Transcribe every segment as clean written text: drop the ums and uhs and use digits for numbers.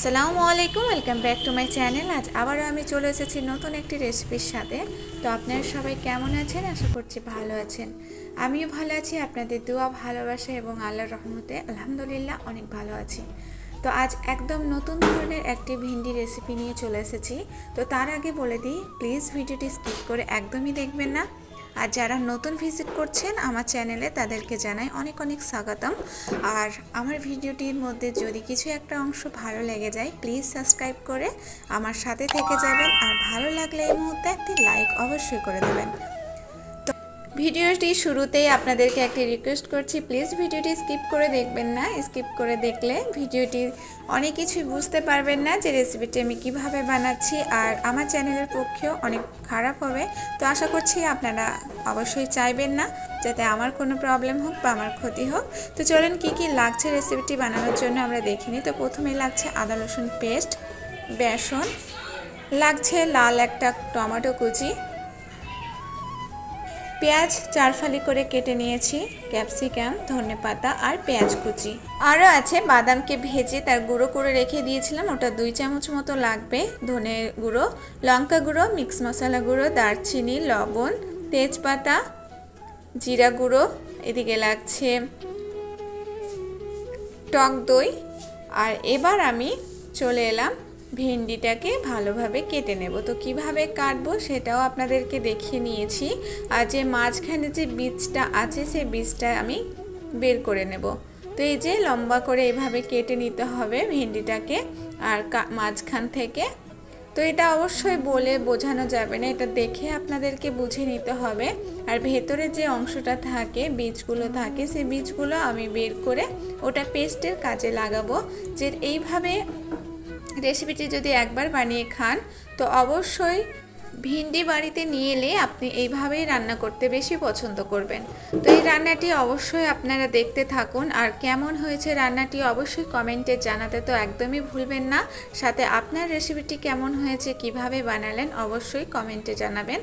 আসসালামু আলাইকুম, welcome back to my channel. আজ আবারও আমি চলে এসেছি নতুন একটি রেসিপির সাথে। তো আপনারা সবাই কেমন আছেন? আশা করছি ভালো আছেন। আমিও ভালো আছি, আপনাদের দোয়া ভালোবাসা এবং আল্লাহর রহমতে আলহামদুলিল্লাহ অনেক ভালো আছি। তো আজ একদম নতুন ধরনের একটি ভিন্ডি রেসিপি নিয়ে চলে এসেছি। তো তার আগে বলে দিই, প্লিজ ভিডিওটি স্কিপ করে একদমই দেখবেন না। আর যারা নতুন ভিজিট করছেন আমার চ্যানেলে তাদেরকে জানাই অনেক অনেক স্বাগতম। আর আমার ভিডিওটির মধ্যে যদি কিছু একটা অংশ ভালো লেগে যায় প্লিজ সাবস্ক্রাইব করে আমার সাথে থেকে যাবেন। আর ভালো লাগলে এই মুহূর্তে একটি লাইক অবশ্যই করে দেবেন। ভিডিওটি শুরুতেই আপনাদেরকে একটি রিকোয়েস্ট করছি, প্লিজ ভিডিওটি স্কিপ করে দেখবেন না। স্কিপ করে দেখলে ভিডিওটি অনেক কিছুই বুঝতে পারবেন না যে রেসিপিটি আমি কিভাবে বানাচ্ছি, আর আমার চ্যানেলের পক্ষেও অনেক খারাপ হবে। তো আশা করছি আপনারা অবশ্যই চাইবেন না যাতে আমার কোনো প্রবলেম হোক বা আমার ক্ষতি হোক। তো চলেন কি কি লাগছে রেসিপিটি বানানোর জন্য আমরা দেখিনি। তো প্রথমেই লাগছে আদা রসুন পেস্ট, বেসন, লাগছে লাল একটা টমেটো কুচি, পেঁয়াজ 4 ফালি করে কেটে নিয়েছি, ক্যাপসিকাম, ধনেপাতা আর পেঁয়াজ কুচি। আরও আছে বাদামকে ভেজে তার গুঁড়ো করে রেখে দিয়েছিলাম, ওটা 2 চামচ মতো লাগবে। ধনে গুঁড়ো, লঙ্কা গুঁড়ো, মিক্স মশলা গুঁড়ো, দারচিনি, লবণ, তেজপাতা, জিরা গুঁড়ো। এদিকে লাগছে টক দই। আর এবার আমি চলে এলাম ভিন্ডিটাকে ভালোভাবে কেটে নেব। তো কিভাবে কাটবো সেটাও আপনাদেরকে দেখিয়ে নিয়েছি। আর যে মাঝখানে যে বীজটা আছে সেই বীজটা আমি বের করে নেব। তো এই যে লম্বা করে এভাবে কেটে নিতে হবে ভিন্ডিটাকে আর মাঝখান থেকে। তো এটা অবশ্যই বলে বোঝানো যাবে না, এটা দেখে আপনাদেরকে বুঝে নিতে হবে। আর ভেতরে যে অংশটা থাকে, বীজগুলো থাকে, সেই বীজগুলো আমি বের করে ওটা পেস্টের কাজে লাগাবো। যে এইভাবে রেসিপিটি যদি একবার বানিয়ে খান তো অবশ্যই ভিন্ডি বাড়িতে নিয়ে এলে আপনি এইভাবেই রান্না করতে বেশি পছন্দ করবেন। তো এই রান্নাটি অবশ্যই আপনারা দেখতে থাকুন, আর কেমন হয়েছে রান্নাটি অবশ্যই কমেন্টে জানাতে তো একদমই ভুলবেন না। সাথে আপনার রেসিপিটি কেমন হয়েছে, কিভাবে বানালেন অবশ্যই কমেন্টে জানাবেন।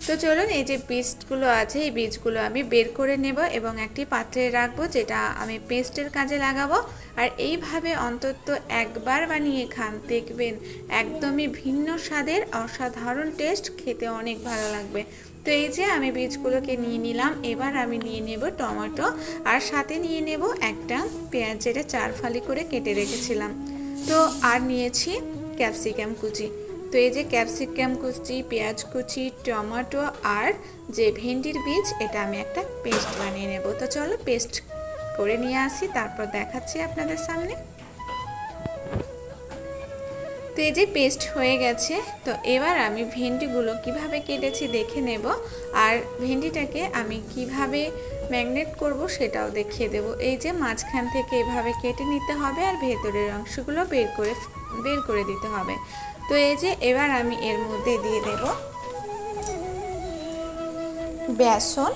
তো চলুন, এই যে বীজগুলো আছে এই বীজগুলো আমি বের করে নেব এবং একটি পাত্রে রাখবো, যেটা আমি পেস্টের কাজে লাগাবো। আর এইভাবে অন্তত একবার বানিয়ে খান, দেখবেন একদমই ভিন্ন স্বাদের অসাধারণ টেস্ট, খেতে অনেক ভালো লাগবে। তো এই যে আমি বীজগুলোকে নিয়ে নিলাম। এবার আমি নিয়ে নেব টমেটো, আর সাথে নিয়ে নেব একটা পেঁয়াজ, যেটা 4 ফালি করে কেটে রেখেছিলাম। তো আর নিয়েছি ক্যাপসিকাম কুচি। তো এই যে ক্যাপসিকাম কুচি, পেঁয়াজ কুচি, টমেটো আর যে ভেন্ডির বীজ, এটা আমি একটা পেস্ট বানিয়ে নেব। তো চলো পেস্ট করে নিয়ে আসি, তারপর দেখাচ্ছি আপনাদের সামনে। তো এই যে পেস্ট হয়ে গেছে। তো এবার আমি ভেন্ডিগুলো কিভাবে কেটেছি দেখে নেব, আর ভেন্ডিটাকে আমি কিভাবে ম্যাগনেট করব সেটাও দেখিয়ে দেব। এই যে মাঝখান থেকে এভাবে কেটে নিতে হবে, আর ভেতরের অংশগুলো বের করে দিতে হবে। তো এই যে এবার আমি এর মধ্যে দিয়ে দেব বেসন।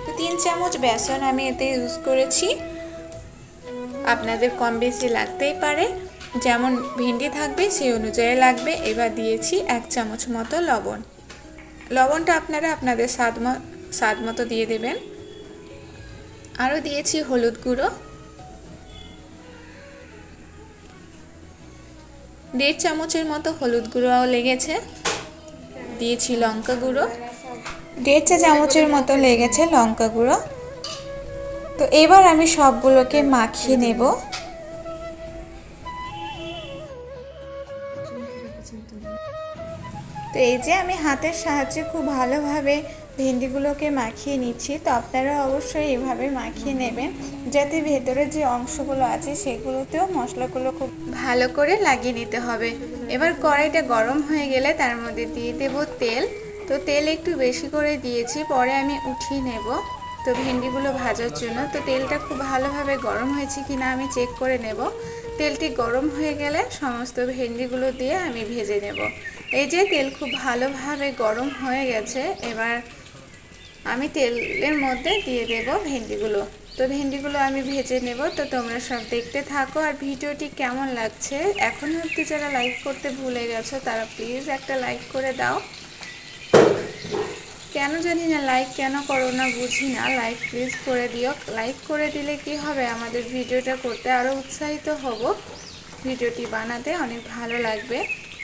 তো 3 চামচ বেসন আমি এতে ইউজ করেছি। আপনাদের কম বেশি লাগতেই পারে, যেমন ভিন্ডি থাকবে সেই অনুযায়ী লাগবে। এবার দিয়েছি 1 চামচ মতো লবণ। লবণটা আপনারা আপনাদের স্বাদ মতো দিয়ে দেবেন। আরও দিয়েছি হলুদ গুঁড়ো, 1.5 চামচের মতো হলুদ গুঁড়োও লেগেছে। দিয়েছি লঙ্কা গুঁড়ো, 1.5 চা চামচের মতো লেগেছে লঙ্কা গুঁড়ো। তো এবার আমি সবগুলোকে মাখিয়ে নেব। তো এই যে আমি হাতের সাহায্যে খুব ভালোভাবে ভেন্ডিগুলোকে মাখিয়ে নিচ্ছি। তো আপনারা অবশ্যই এভাবে মাখিয়ে নেবেন, যাতে ভেতরে যে অংশগুলো আছে সেগুলোতেও মশলাগুলো খুব ভালো করে লাগিয়ে নিতে হবে। এবার কড়াইটা গরম হয়ে গেলে তার মধ্যে দিয়ে দেব তেল। তো তেল একটু বেশি করে দিয়েছি, পরে আমি উঠিয়ে নেব তো ভেন্ডিগুলো ভাজার জন্য। তো তেলটা খুব ভালোভাবে গরম হয়েছে কিনা আমি চেক করে নেব। তেলটি গরম হয়ে গেলে সমস্ত ভেন্ডিগুলো দিয়ে আমি ভেজে নেব। এই যে তেল খুব ভালোভাবে গরম হয়ে গেছে, এবার আমি তেলের মধ্যে দিয়ে দেব ভেন্ডিগুলো। তো ভেন্ডিগুলো আমি ভেজে নেব। তো তোমরা সব দেখতে থাকো। আর ভিডিওটি কেমন লাগছে, এখনও অবধি যারা লাইক করতে ভুলে গেছো তারা প্লিজ একটা লাইক করে দাও। কেন জানি না লাইক কেন করো না বুঝি না। লাইক প্লিজ করে দিও। লাইক করে দিলে কি হবে, আমাদের ভিডিওটা করতে আরও উৎসাহিত হব, ভিডিওটি বানাতে অনেক ভালো লাগবে।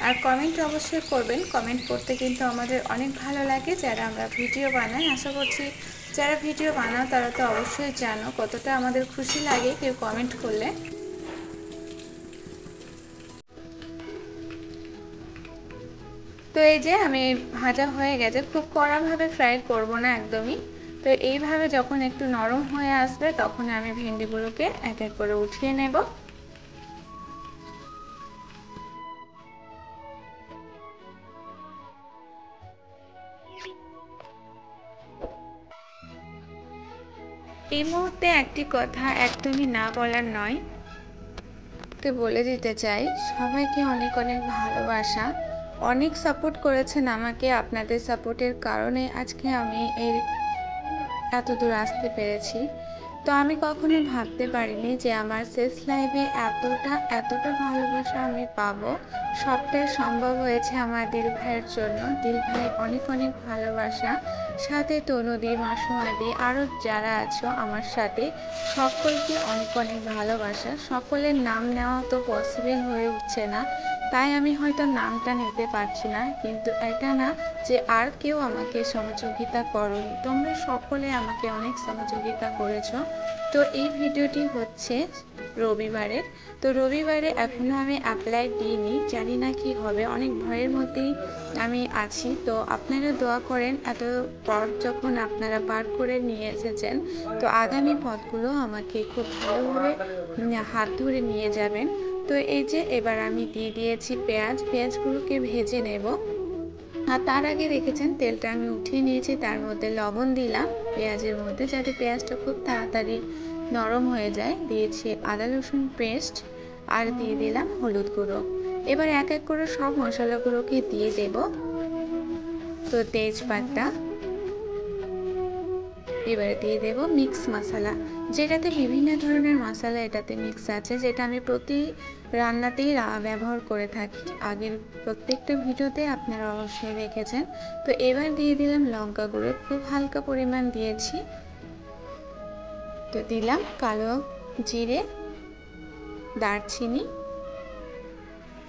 আর কমেন্ট অবশ্যই করবেন, কমেন্ট করতে কিন্তু আমাদের অনেক ভালো লাগে যারা আমরা ভিডিও বানাই। আশা করছি যারা ভিডিও বানাও তারা তো অবশ্যই জানো কতটা আমাদের খুশি লাগে কেউ কমেন্ট করলে। তো এই যে আমি ভাজা হয়ে গেছে, খুব কড়াভাবে ফ্রাই করব না একদমই। তো এইভাবে যখন একটু নরম হয়ে আসবে তখন আমি ভেন্ডিগুলোকে এক এক করে উঠিয়ে নেব। এই মুহূর্তে একটি কথা একদমই না বলার নয়, তো বলে দিতে চাই সবাইকে অনেক অনেক ভালোবাসা। অনেক সাপোর্ট করেছেন আমাকে, আপনাদের সাপোর্টের কারণে আজকে আমি এত দূর আসতে পেরেছি। তো আমি কখনোই ভাবতে পারিনি যে আমার শেষ লাইভে এতটা ভালোবাসা আমি পাবো। সবটাই সম্ভব হয়েছে আমার দিল ভাইয়ের জন্য। দিল ভাই অনেক অনেক ভালোবাসা, সাথে তনুদি, মাসুমাদি, আরও যারা আছো আমার সাথে, সকলকে অনেক অনেক ভালোবাসা। সকলের নাম নেওয়া তো পসিবল হয়ে উঠছে না, তাই আমি হয়তো নামটা নিতে পারছি না, কিন্তু এটা না যে আর কেউ আমাকে সহযোগিতা করোনি, তোমরা সকলে আমাকে অনেক সহযোগিতা করেছো। তো এই ভিডিওটি হচ্ছে রবিবারের। তো রবিবারে এখনও আমি অ্যাপ্লাই দিইনি, জানি না কি হবে, অনেক ভয়ের মধ্যেই আমি আছি। তো আপনারা দোয়া করেন, এত পথ যখন আপনারা পার করে নিয়ে এসেছেন, তো আগামী পথগুলো আমাকে খুব ভালোভাবে হাত ধরে নিয়ে যাবেন। তো এই যে এবার আমি দিয়ে দিয়েছি পেঁয়াজগুলোকে ভেজে নেব। আর তার আগে দেখেছেন তেলটা আমি উঠিয়ে নিয়েছি, তার মধ্যে লবণ দিলাম পেঁয়াজের মধ্যে যাতে পেঁয়াজটা খুব তাড়াতাড়ি নরম হয়ে যায়। দিয়েছি আদা রসুন পেস্ট, আর দিয়ে দিলাম হলুদ গুঁড়ো। এবার এক এক করে সব মশলাগুলোকে দিয়ে দেব। তো তেজপাতা, এবারে দিয়ে দেব মিক্স মশলা, যেটাতে বিভিন্ন ধরনের মশলা এটাতে মিক্স আছে, যেটা আমি প্রতি রান্নাতেই ব্যবহার করে থাকি, আগের প্রত্যেকটা ভিডিওতে আপনারা অবশ্যই দেখেছেন। তো এবার দিয়ে দিলাম লঙ্কা গুঁড়ো, খুব হালকা পরিমাণ দিয়েছি। তো দিলাম কালো জিরে, দারচিনি।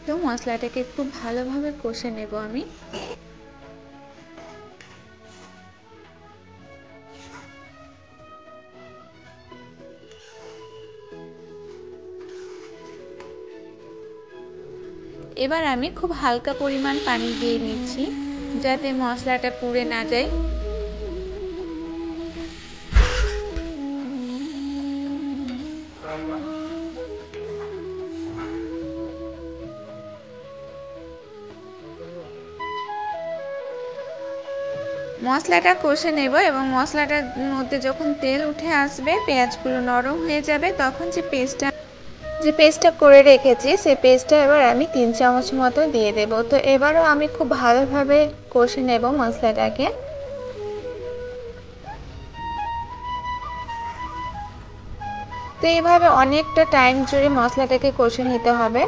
তো মশলাটাকে খুব ভালোভাবে কষে নেব আমি। এবার আমি খুব হালকা পরিমাণ পানি দিয়ে নিচ্ছি যাতে মশলাটা পুড়ে না যায়। মশলাটা কষে নেব এবং মশলাটার মধ্যে যখন তেল উঠে আসবে, পেঁয়াজগুলো নরম হয়ে যাবে, তখন যে পেস্টটা করে রেখেছি সেই পেস্টটা এবার আমি 3 চামচ মতো দিয়ে দেব। তো এবারও আমি খুব ভালোভাবে কষে নেব মশলাটাকে। তো এইভাবে অনেকটা টাইম জুড়ে মশলাটাকে কষে নিতে হবে।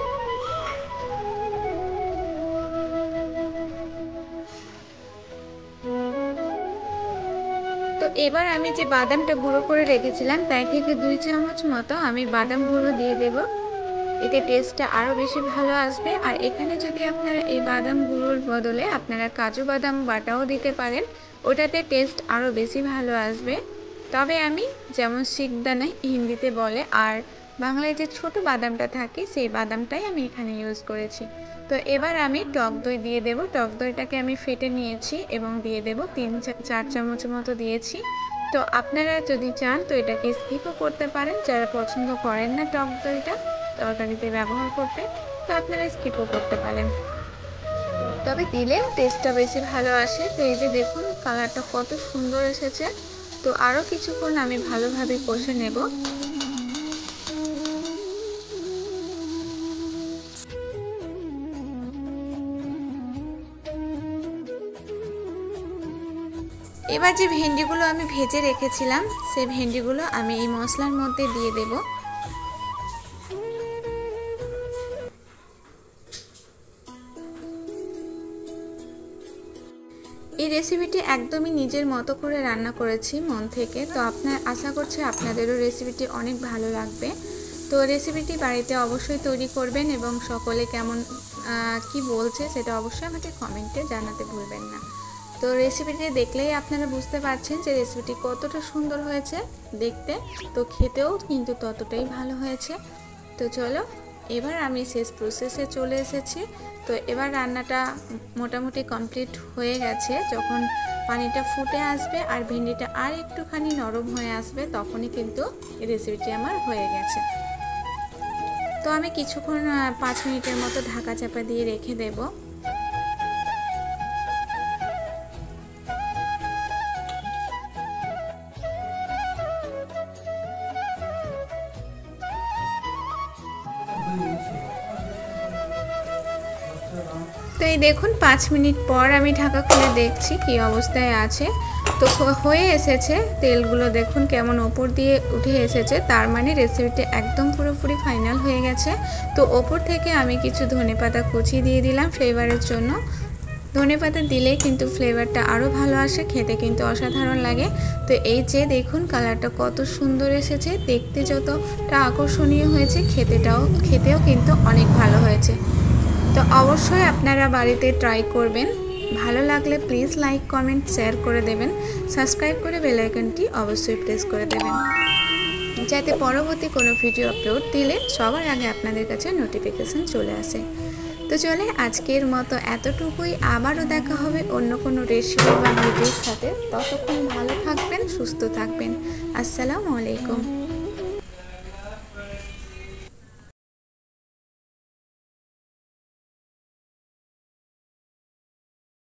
তো এবার আমি যে বাদামটা গুঁড়ো করে রেখেছিলাম তাই থেকে 2 চামচ মতো আমি বাদাম গুঁড়ো দিয়ে দেব, এতে টেস্টটা আরও বেশি ভালো আসবে। আর এখানে যদি আপনারা এই বাদাম গুঁড়োর বদলে আপনারা কাজু বাদাম বাটাও দিতে পারেন, ওটাতে টেস্ট আরও বেশি ভালো আসবে। তবে আমি যেমন শিকদানা হিন্দিতে বলে, আর বাংলায় যে ছোট বাদামটা থাকে সেই বাদামটাই আমি এখানে ইউজ করেছি। তো এবার আমি টক দই দিয়ে দেব। টক দইটাকে আমি ফেটে নিয়েছি এবং দিয়ে দেব 3-4 চামচ মতো দিয়েছি। তো আপনারা যদি চান তো এটাকে স্কিপও করতে পারেন, যারা পছন্দ করেন না টক দইটা তরকারিতে ব্যবহার করতে, তো আপনারা স্কিপও করতে পারেন, তবে দিলে টেস্টটা বেশি ভালো আসে। তো এই যে দেখুন কালারটা কত সুন্দর এসেছে। তো আরও কিছুক্ষণ আমি ভালোভাবে কষে নেব। এবার যে ভেন্ডিগুলো আমি ভেজে রেখেছিলাম সেই ভেন্ডিগুলো আমি এই মশলার মধ্যে দিয়ে দেব। এর রেসিপিটি একদমই নিজের মতো করে রান্না করেছি মন থেকে। তো আশা করছি আপনাদেরও রেসিপিটি অনেক ভালো লাগবে। তো রেসিপিটি বাড়িতে অবশ্যই তৈরি করবেন এবং সকলে কেমন কি বলছে সেটা অবশ্যই আমাকে কমেন্টে জানাতে ভুলবেন না। তো রেসিপিটি দেখলেই আপনারা বুঝতে পারছেন যে রেসিপিটি কতটা সুন্দর হয়েছে দেখতে, তো খেতেও কিন্তু ততটাই ভালো হয়েছে। তো চলো এবার আমি শেষ প্রসেসে চলে এসেছি। তো এবার রান্নাটা মোটামুটি কমপ্লিট হয়ে গেছে। যখন পানিটা ফুটে আসবে আর ভেন্ডিটা আর একটুখানি নরম হয়ে আসবে তখনই কিন্তু এই রেসিপিটি আমার হয়ে গেছে। তো আমি কিছুক্ষণ 5 মিনিটের মতো ঢাকা চাপা দিয়ে রেখে দেব। তো এই দেখুন 5 মিনিট পর আমি ঢাকা খুলে দেখছি কি অবস্থায় আছে। তো হয়ে এসেছে, তেলগুলো দেখুন কেমন ওপর দিয়ে উঠে এসেছে, তার মানে রেসিপিটি একদম পুরোপুরি ফাইনাল হয়ে গেছে। তো ওপর থেকে আমি কিছু ধনেপাতা কুচি দিয়ে দিলাম ফ্লেভারের জন্য। ধনেপাতা দিলে কিন্তু ফ্লেভারটা আরও ভালো আসে, খেতে কিন্তু অসাধারণ লাগে। তো এই যে দেখুন কালারটা কত সুন্দর এসেছে, দেখতে যতটা আকর্ষণীয় হয়েছে খেতেও কিন্তু অনেক ভালো হয়েছে। তো অবশ্যই আপনারা বাড়িতে ট্রাই করবেন। ভালো লাগলে প্লিজ লাইক কমেন্ট শেয়ার করে দেবেন, সাবস্ক্রাইব করে বেল আইকনটি অবশ্যই প্রেস করে দেবেন যাতে পরবর্তী কোনো ভিডিও আপলোড দিলে সবার আগে আপনাদের কাছে নোটিফিকেশান চলে আসে। তো চলে আজকের মতো এতটুকুই, আবারও দেখা হবে অন্য কোনো রেসিপি বা ভিডিওর সাথে। ততক্ষণ ভালো থাকবেন, সুস্থ থাকবেন। আসসালামু আলাইকুম।